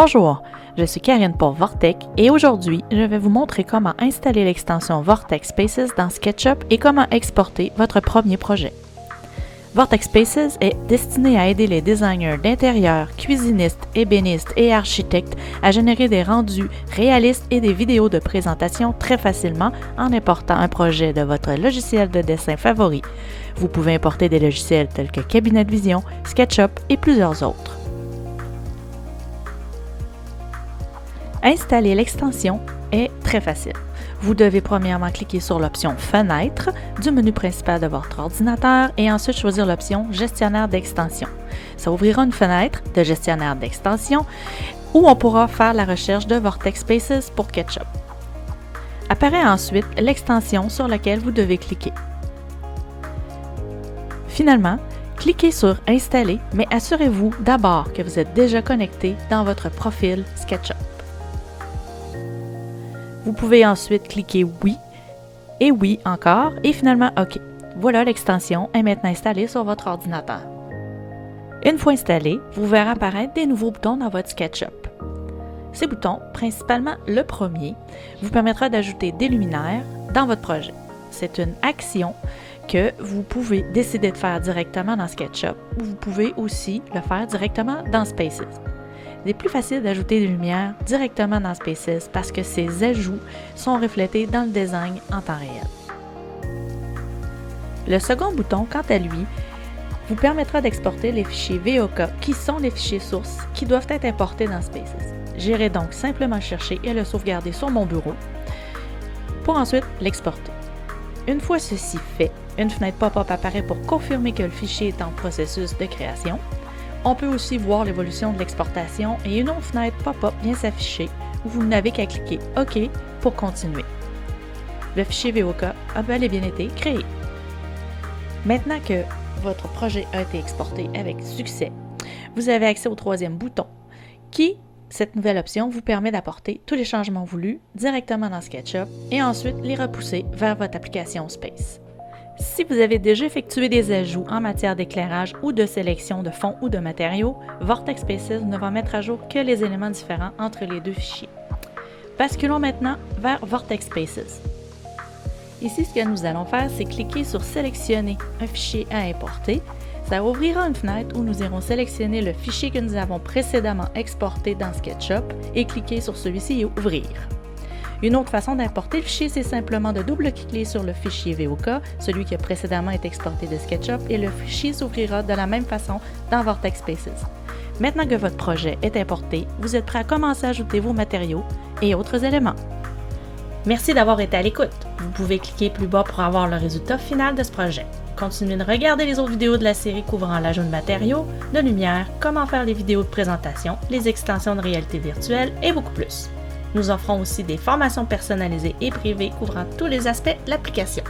Bonjour, je suis Karine pour Vortec et aujourd'hui, je vais vous montrer comment installer l'extension Vortex Spaces dans SketchUp et comment exporter votre premier projet. Vortex Spaces est destiné à aider les designers d'intérieur, cuisinistes, ébénistes et architectes à générer des rendus réalistes et des vidéos de présentation très facilement en important un projet de votre logiciel de dessin favori. Vous pouvez importer des logiciels tels que Cabinet Vision, SketchUp et plusieurs autres. Installer l'extension est très facile. Vous devez premièrement cliquer sur l'option Fenêtre du menu principal de votre ordinateur et ensuite choisir l'option Gestionnaire d'extension. Ça ouvrira une fenêtre de gestionnaire d'extension où on pourra faire la recherche de Vortex Spaces pour SketchUp. Apparaît ensuite l'extension sur laquelle vous devez cliquer. Finalement, cliquez sur Installer, mais assurez-vous d'abord que vous êtes déjà connecté dans votre profil SketchUp. Vous pouvez ensuite cliquer Oui et Oui encore et finalement OK. Voilà, l'extension est maintenant installée sur votre ordinateur. Une fois installée, vous verrez apparaître des nouveaux boutons dans votre SketchUp. Ces boutons, principalement le premier, vous permettra d'ajouter des luminaires dans votre projet. C'est une action que vous pouvez décider de faire directement dans SketchUp ou vous pouvez aussi le faire directement dans Spaces. Il est plus facile d'ajouter des lumières directement dans Spaces parce que ces ajouts sont reflétés dans le design en temps réel. Le second bouton, quant à lui, vous permettra d'exporter les fichiers VOK qui sont les fichiers sources qui doivent être importés dans Spaces. J'irai donc simplement chercher et le sauvegarder sur mon bureau pour ensuite l'exporter. Une fois ceci fait, une fenêtre pop-up apparaît pour confirmer que le fichier est en processus de création. On peut aussi voir l'évolution de l'exportation et une autre fenêtre pop-up vient s'afficher où vous n'avez qu'à cliquer OK pour continuer. Le fichier VOK a bel et bien été créé. Maintenant que votre projet a été exporté avec succès, vous avez accès au troisième bouton qui, cette nouvelle option, vous permet d'apporter tous les changements voulus directement dans SketchUp et ensuite les repousser vers votre application Space. Si vous avez déjà effectué des ajouts en matière d'éclairage ou de sélection de fonds ou de matériaux, Vortex Spaces ne va mettre à jour que les éléments différents entre les deux fichiers. Basculons maintenant vers Vortex Spaces. Ici, ce que nous allons faire, c'est cliquer sur Sélectionner un fichier à importer. Ça ouvrira une fenêtre où nous irons sélectionner le fichier que nous avons précédemment exporté dans SketchUp et cliquer sur celui-ci et Ouvrir. Une autre façon d'importer le fichier, c'est simplement de double-cliquer sur le fichier VOK, celui qui a précédemment été exporté de SketchUp, et le fichier s'ouvrira de la même façon dans Vortex Spaces. Maintenant que votre projet est importé, vous êtes prêt à commencer à ajouter vos matériaux et autres éléments. Merci d'avoir été à l'écoute. Vous pouvez cliquer plus bas pour avoir le résultat final de ce projet. Continuez de regarder les autres vidéos de la série couvrant l'ajout de matériaux, de lumière, comment faire les vidéos de présentation, les extensions de réalité virtuelle et beaucoup plus. Nous offrons aussi des formations personnalisées et privées couvrant tous les aspects de l'application.